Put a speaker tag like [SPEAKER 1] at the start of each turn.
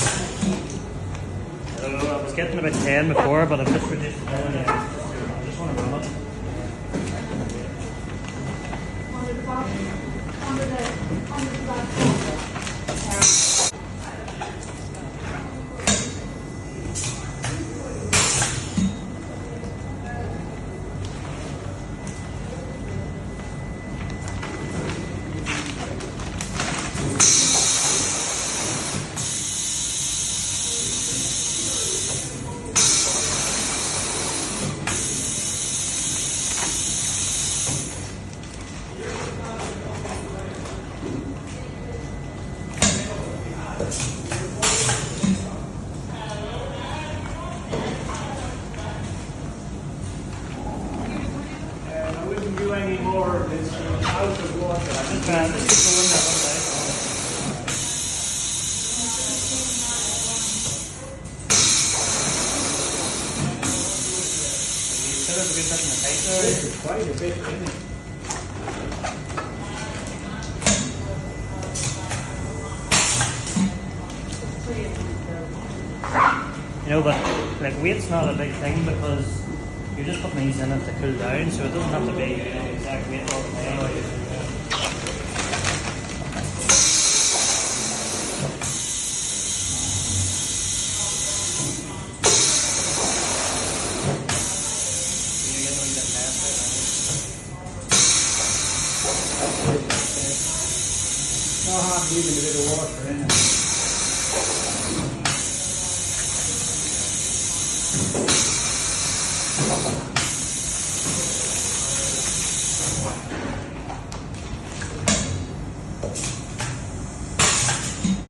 [SPEAKER 1] I don't know, I was getting about 10 before, but I've just reduced it down again. I just want to run it.
[SPEAKER 2] I wouldn't do any more of this out of water.
[SPEAKER 1] I just found this is the one that one day. You still have a good bit in the pipe there.
[SPEAKER 2] There's quite a bit in it.
[SPEAKER 1] You know, but like weight's not a big thing because you're just putting these in it to cool down, so it doesn't have to be, you know, exact weight all the